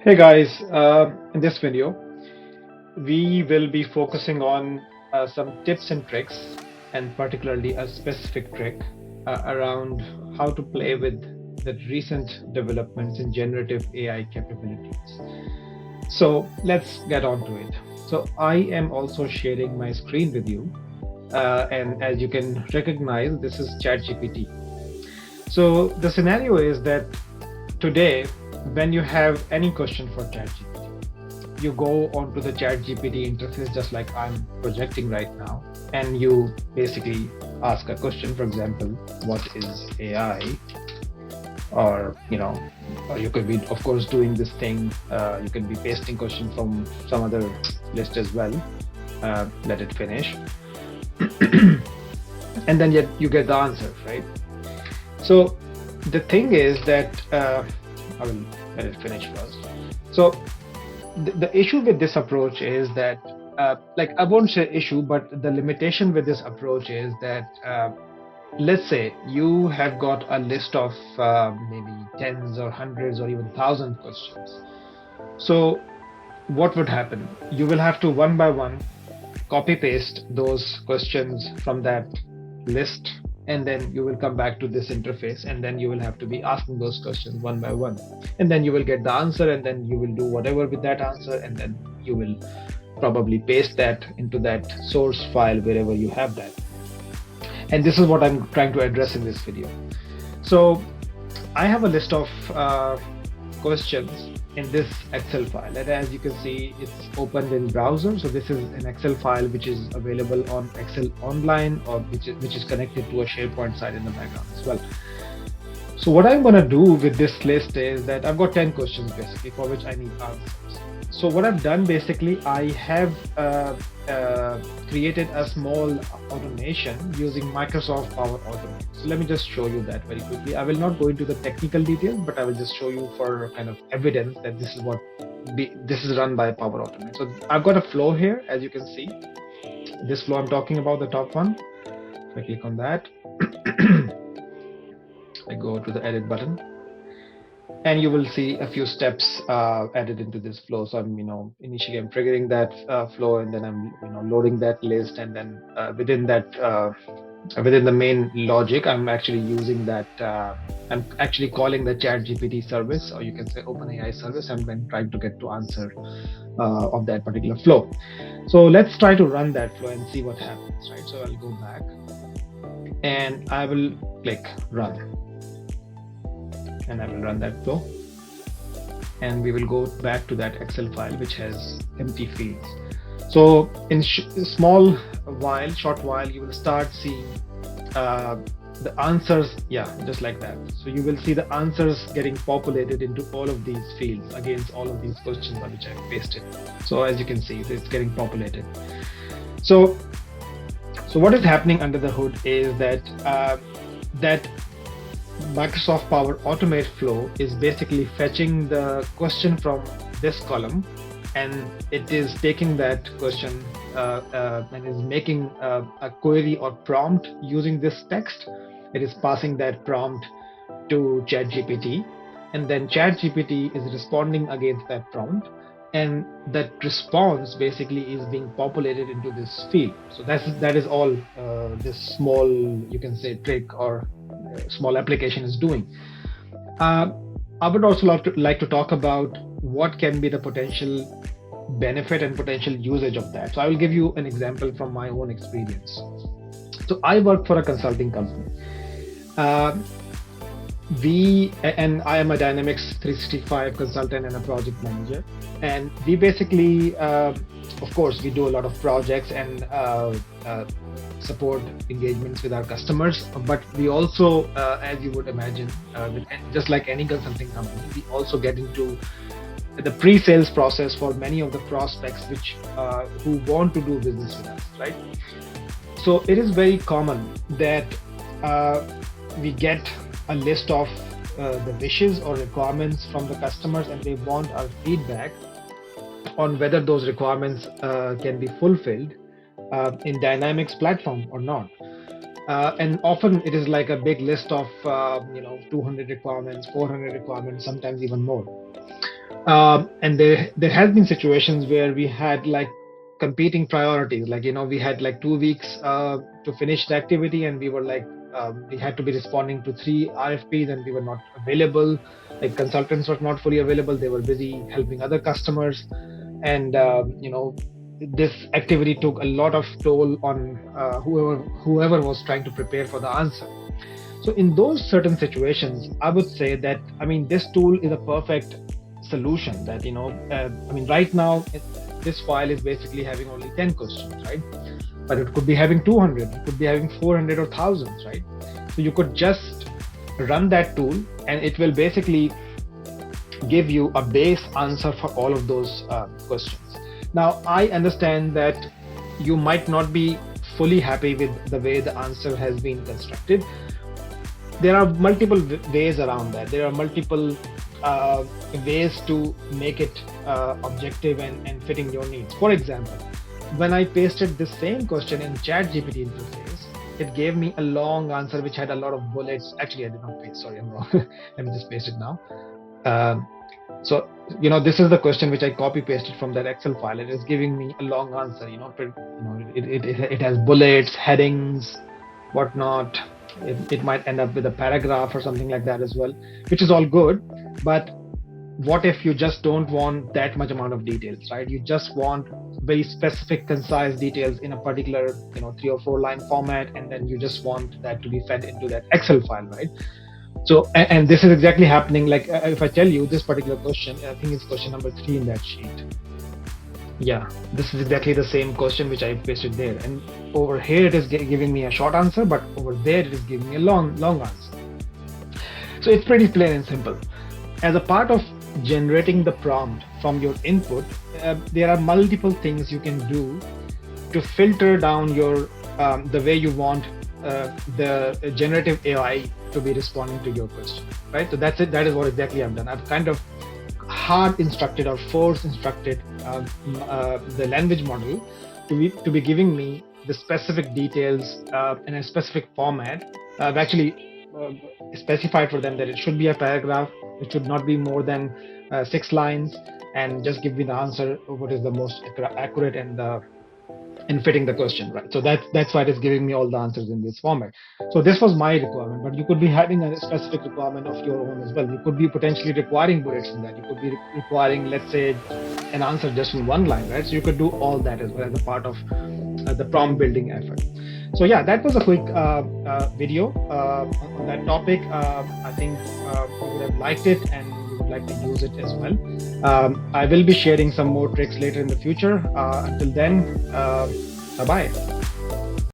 Hey guys, in this video, we will be focusing on some tips and tricks, and particularly a specific trick around how to play with the recent developments in generative AI capabilities. So let's get on to it. So I am also sharing my screen with you, and as you can recognize, this is ChatGPT. So the scenario is that today, when you have any question for ChatGPT, you go onto the ChatGPT interface just like I'm projecting right now, and you basically ask a question. For example, what is AI? Or or you could be, of course, doing this thing. You can be pasting question from some other list as well. Let it finish, and then yet you get the answer, right? So the thing is that I will let it finish first. So the issue with this approach is that, like, I won't say issue, but the limitation with this approach is that, let's say you have got a list of maybe tens or hundreds or even thousand questions. So what would happen? You will have to one by one copy paste those questions from that list, and then you will come back to this interface, and then you will have to be asking those questions one by one, and then you will get the answer, and then you will do whatever with that answer, and then you will probably paste that into that source file wherever you have that. And this is what I'm trying to address in this video. So I have a list of questions in this Excel file, and as you can see, it's opened in browser. So this is an Excel file which is available on Excel Online, or which is connected to a SharePoint site in the background as well. So what I'm going to do with this list is that I've got 10 questions basically for which I need answers. So what I've done basically, I have created a small automation using Microsoft Power Automate. So let me just show you that very quickly. I will not go into the technical details, but I will just show you for kind of evidence that this is run by Power Automate. So I've got a flow here, as you can see. This flow I'm talking about, the top one. If I click on that, I go to the edit button, and you will see a few steps added into this flow. So I'm, initially I'm triggering that flow, and then I'm, loading that list, and then within the main logic, I'm actually using that. I'm actually calling the ChatGPT service, or you can say OpenAI service. I'm then trying to get to answer of that particular flow. So let's try to run that flow and see what happens, right? So I'll go back, and I will click run, and I will run that flow, and we will go back to that Excel file which has empty fields. So in short while, you will start seeing the answers, just like that. So you will see the answers getting populated into all of these fields against all of these questions which I pasted. So as you can see, it's getting populated. So what is happening under the hood is that that Microsoft Power Automate flow is basically fetching the question from this column, and it is taking that question and is making a query or prompt using this text. It is passing that prompt to ChatGPT, and then ChatGPT is responding against that prompt, and that response basically is being populated into this field. So that is all this small, you can say, trick or small application is doing. I would also like to talk about what can be the potential benefit and potential usage of that. So I will give you an example from my own experience. So I work for a consulting company. I am a Dynamics 365 consultant and a project manager, and we basically, of course, we do a lot of projects and support engagements with our customers, but we also, as you would imagine, just like any consulting company, we also get into the pre-sales process for many of the prospects who want to do business with us, right? So it is very common that we get a list of the wishes or requirements from the customers, and they want our feedback on whether those requirements can be fulfilled in Dynamics platform or not. And often it is like a big list of 200 requirements, 400 requirements, sometimes even more. And there has been situations where we had like competing priorities. Like, we had like 2 weeks to finish the activity, and we were like, we had to be responding to three RFPs, and we were not available. Like, consultants were not fully available. They were busy helping other customers, and this activity took a lot of toll on whoever was trying to prepare for the answer. So in those certain situations, I would say that, I mean, this tool is a perfect solution. That, I mean, right now this file is basically having only 10 questions, right? But it could be having 200, it could be having 400 or thousands, right? So you could just run that tool, and it will basically give you a base answer for all of those questions. Now, I understand that you might not be fully happy with the way the answer has been constructed. There are multiple ways around that. There are multiple ways to make it objective and fitting your needs. For example, when I pasted the same question in ChatGPT interface, it gave me a long answer which had a lot of bullets. Actually, I did not paste. Sorry, I'm wrong. Let me just paste it now. Um, so, this is the question which I copy pasted from that Excel file. It is giving me a long answer. It has bullets, headings, whatnot. It might end up with a paragraph or something like that as well, which is all good. But what if you just don't want that much amount of details, right? You just want very specific, concise details in a particular, 3 or 4 line format, and then you just want that to be fed into that Excel file, right? So, and this is exactly happening. Like, if I tell you this particular question, I think it's question number 3 in that sheet. Yeah, this is exactly the same question which I pasted there. And over here it is giving me a short answer, but over there it is giving me a long answer. So it's pretty plain and simple. As a part of generating the prompt from your input, there are multiple things you can do to filter down your the way you want the generative AI to be responding to your question, right? So that's it. That is what exactly I've done. I've kind of hard instructed or force instructed the language model to be giving me the specific details in a specific format. I've actually specified for them that it should be a paragraph. It should not be more than 6 lines, and just give me the answer what is the most accurate and fitting the question, right? So that's why it is giving me all the answers in this format. So this was my requirement, but you could be having a specific requirement of your own as well. You could be potentially requiring bullets in that. You could be requiring, let's say, an answer just in 1 line, right? So you could do all that as well as a part of the prompt building effort. So yeah, that was a quick video on that topic. I think you would have liked it, and you would like to use it as well. I will be sharing some more tricks later in the future. Until then, bye bye.